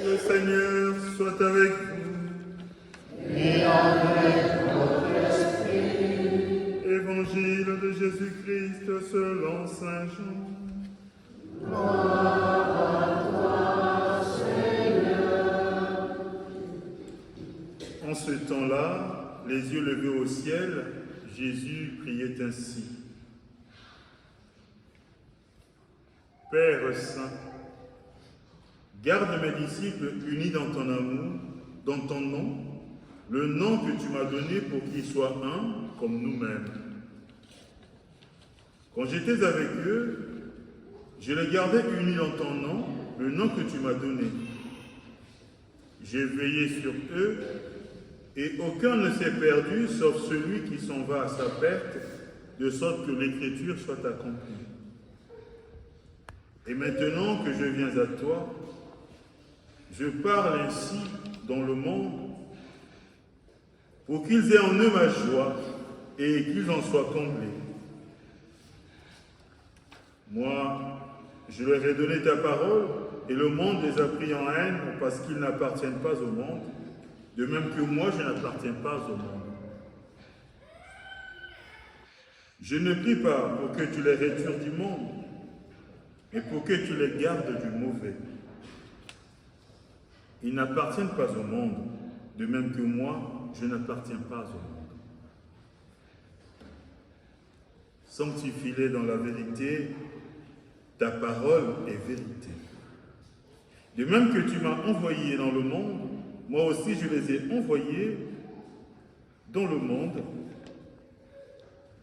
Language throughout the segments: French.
Le Seigneur soit avec vous. Et avec votre esprit. Évangile de Jésus-Christ selon Saint Jean. Gloire à toi, Seigneur. En ce temps-là, les yeux levés au ciel, Jésus priait ainsi. Père Saint, garde mes disciples unis dans ton amour, dans ton nom, le nom que tu m'as donné pour qu'ils soient un comme nous-mêmes. Quand j'étais avec eux, je les gardais unis dans ton nom, le nom que tu m'as donné. J'ai veillé sur eux, et aucun ne s'est perdu, sauf celui qui s'en va à sa perte, de sorte que l'écriture soit accomplie. Et maintenant que je viens à toi, je parle ainsi dans le monde, pour qu'ils aient en eux ma joie et qu'ils en soient comblés. Moi, je leur ai donné ta parole, et le monde les a pris en haine parce qu'ils n'appartiennent pas au monde, de même que moi, je n'appartiens pas au monde. Je ne prie pas pour que tu les retires du monde, mais pour que tu les gardes du mauvais. Ils n'appartiennent pas au monde, de même que moi, je n'appartiens pas au monde. Sanctifie-les dans la vérité, ta parole est vérité. De même que tu m'as envoyé dans le monde, moi aussi je les ai envoyés dans le monde,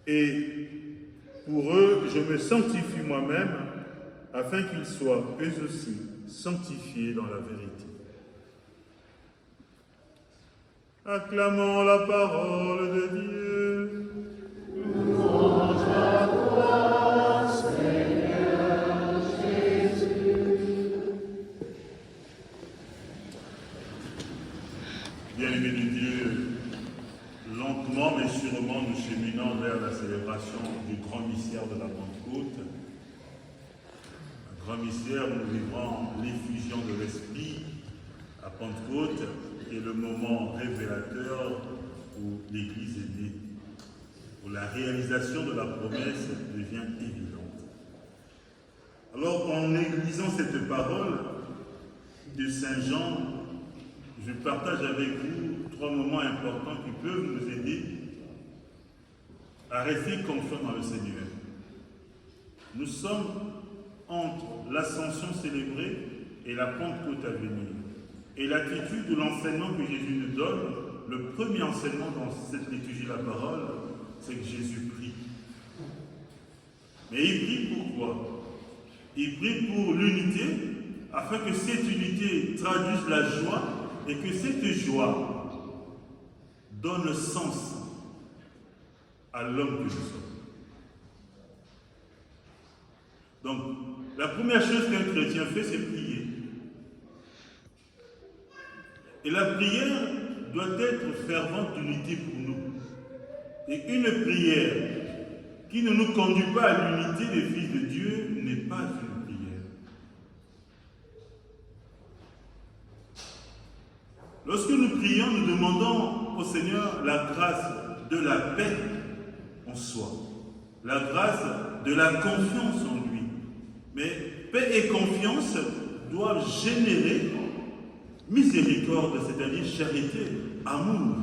et pour eux, je me sanctifie moi-même, afin qu'ils soient eux aussi sanctifiés dans la vérité. Acclamons la parole de Dieu. Louange à toi, Seigneur Jésus. Bien-aimés de Dieu, lentement mais sûrement nous cheminons vers la célébration du grand mystère de la Pentecôte. Un grand mystère où nous vivrons l'effusion de l'Esprit à Pentecôte, qui est le moment révélateur où l'Église est née, où la réalisation de la promesse devient évidente. Alors, en lisant cette parole de Saint Jean, je partage avec vous 3 moments importants qui peuvent nous aider à rester confiants dans le Seigneur. Nous sommes entre l'ascension célébrée et la Pentecôte à venir. Et l'attitude de l'enseignement que Jésus nous donne, le premier enseignement dans cette liturgie de la parole, c'est que Jésus prie. Mais il prie pourquoi? Il prie pour l'unité, afin que cette unité traduise la joie et que cette joie donne sens à l'homme que nous sommes. Donc, la première chose qu'un chrétien fait, c'est prier. Et la prière doit être fervente d'unité pour nous. Et une prière qui ne nous conduit pas à l'unité des fils de Dieu n'est pas une prière. Lorsque nous prions, nous demandons au Seigneur la grâce de la paix en soi, la grâce de la confiance en lui. Mais paix et confiance doivent générer miséricorde, c'est-à-dire charité, amour.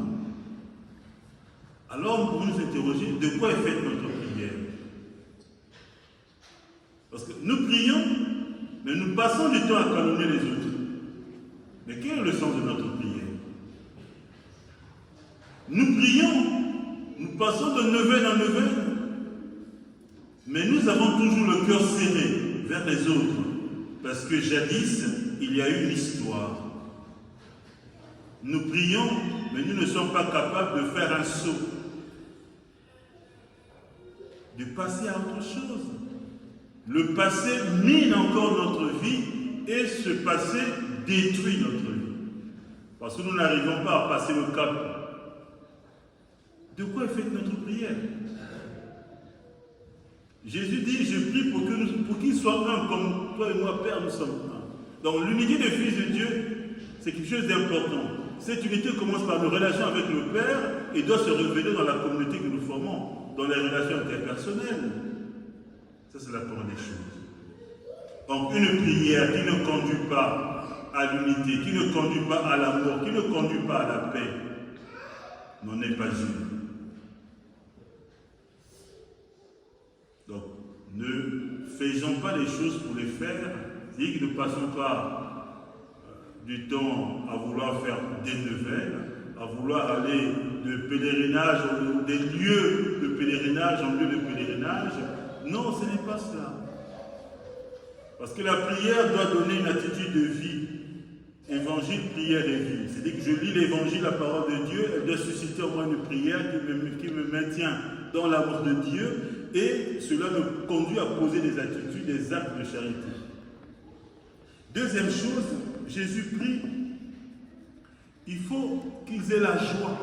Alors nous pouvons nous interroger de quoi est faite notre prière. Parce que nous prions, mais nous passons du temps à calomnier les autres. Mais quel est le sens de notre prière? Nous prions, nous passons de neuvaine en neuvaine, mais nous avons toujours le cœur serré vers les autres, parce que jadis, il y a eu une histoire. Nous prions, mais nous ne sommes pas capables de faire un saut, de passer à autre chose. Le passé mine encore notre vie et ce passé détruit notre vie. Parce que nous n'arrivons pas à passer le cap. De quoi est faite notre prière? Jésus dit, je prie pour qu'ils soient un comme toi et moi, Père, nous sommes un. Donc l'unité des fils de Dieu c'est quelque chose d'important. Cette unité commence par nos relations avec le Père et doit se révéler dans la communauté que nous formons, dans les relations interpersonnelles. Ça, c'est la première des choses. Donc, une prière qui ne conduit pas à l'unité, qui ne conduit pas à l'amour, qui ne conduit pas à la paix, n'en est pas une. Donc, ne faisons pas les choses pour les faire, c'est-à-dire que ne passons pas du temps à vouloir faire des nouvelles, à vouloir aller de pèlerinage, des lieux de pèlerinage en lieu de pèlerinage. Non, ce n'est pas cela. Parce que la prière doit donner une attitude de vie. Évangile, prière et vie. C'est-à-dire que je lis l'évangile, la parole de Dieu, elle doit susciter au moins une prière qui me maintient dans l'amour de Dieu, et cela me conduit à poser des attitudes, des actes de charité. Deuxième chose, Jésus prie, il faut qu'ils aient la joie.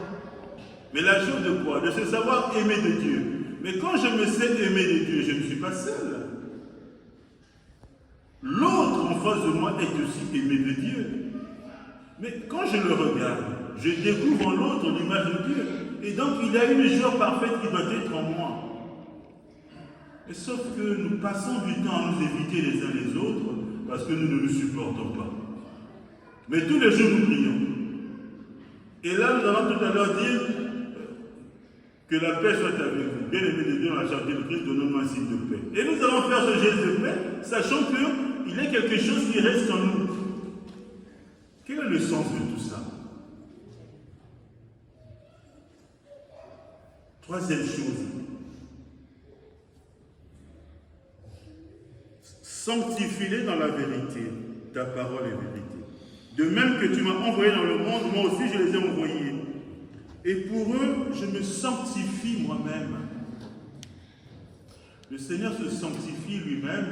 Mais la joie de quoi? De se savoir aimer de Dieu. Mais quand je me sais aimer de Dieu, je ne suis pas seul. L'autre en face de moi est aussi aimé de Dieu. Mais quand je le regarde, je découvre en l'autre l'image de Dieu. Et donc il y a une joie parfaite qui doit être en moi. Et sauf que nous passons du temps à nous éviter les uns les autres parce que nous ne nous supportons pas. Mais tous les jours nous prions. Et là nous allons tout à l'heure dire que la paix soit avec vous. Bien aimé de Dieu, dans la charité de Christ, donnons-nous un signe de paix. Et nous allons faire ce geste de paix, sachant qu'il y a quelque chose qui reste en nous. Quel est le sens de tout ça? Troisième chose. Sanctifie-les dans la vérité. Ta parole est vérité. De même que tu m'as envoyé dans le monde, moi aussi je les ai envoyés. Et pour eux, je me sanctifie moi-même. Le Seigneur se sanctifie lui-même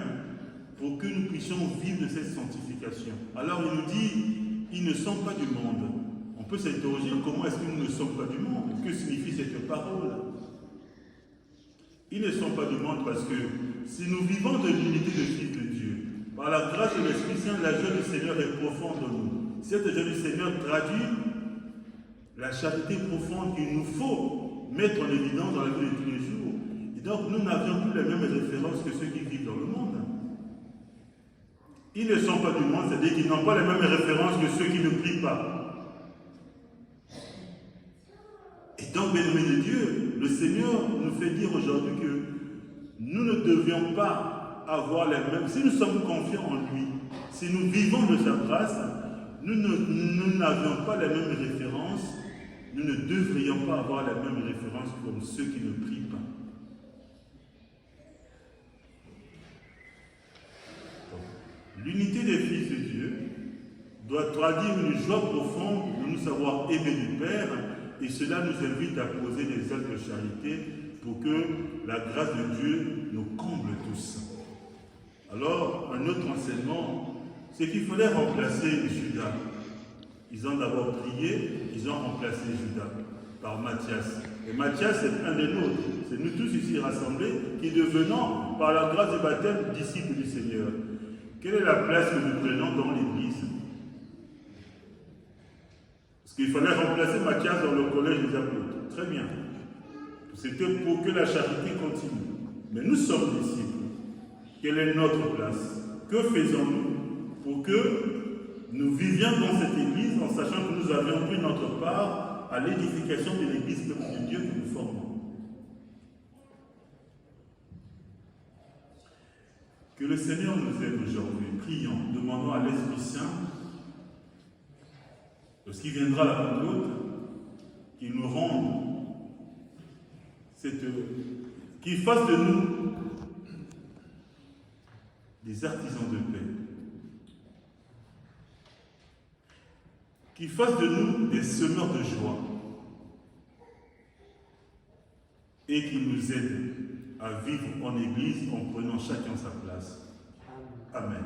pour que nous puissions vivre de cette sanctification. Alors il nous dit, ils ne sont pas du monde. On peut s'interroger, comment est-ce que nous ne sommes pas du monde? Que signifie cette parole? Ils ne sont pas du monde parce que si nous vivons de l'unité de fils de Dieu, par la grâce de l'Esprit Saint, la joie du Seigneur est profonde en nous. Cette joie du Seigneur traduit la charité profonde qu'il nous faut mettre en évidence dans la vie de tous les jours. Et donc nous n'avions plus les mêmes références que ceux qui vivent dans le monde. Ils ne sont pas du monde, c'est-à-dire qu'ils n'ont pas les mêmes références que ceux qui ne prient pas. Et donc, bien-aimés de Dieu, le Seigneur nous fait dire aujourd'hui que nous ne devions pas avoir les mêmes... Si nous sommes confiants en lui, si nous vivons de sa grâce, nous n'avions pas les mêmes références, nous ne devrions pas avoir les mêmes références comme ceux qui ne prient pas. L'unité des fils de Dieu doit traduire une joie profonde de nous savoir aimer du Père, et cela nous invite à poser des actes de charité pour que la grâce de Dieu nous comble tous. Alors, un autre enseignement, c'est qu'il fallait remplacer Judas. Ils ont d'abord prié, ils ont remplacé Judas par Matthias. Et Matthias, c'est un des nôtres. C'est nous tous ici rassemblés qui devenons, par la grâce du baptême, disciples du Seigneur. Quelle est la place que nous prenons dans l'Église? Parce qu'il fallait remplacer Matthias dans le collège des apôtres. Très bien. C'était pour que la charité continue. Mais nous sommes disciples. Quelle est notre place? Que faisons-nous pour que nous vivions dans cette Église en sachant que nous avions pris notre part à l'édification de l'Église de Dieu que nous formons? Que le Seigneur nous aide aujourd'hui. Prions, demandons à l'Esprit Saint, lorsqu'il viendra à la Pentecôte, qu'il nous rende qu'il fasse de nous des artisans de paix, qu'il fasse de nous des semeurs de joie, et qu'il nous aide à vivre en Église en prenant chacun sa place. Amen.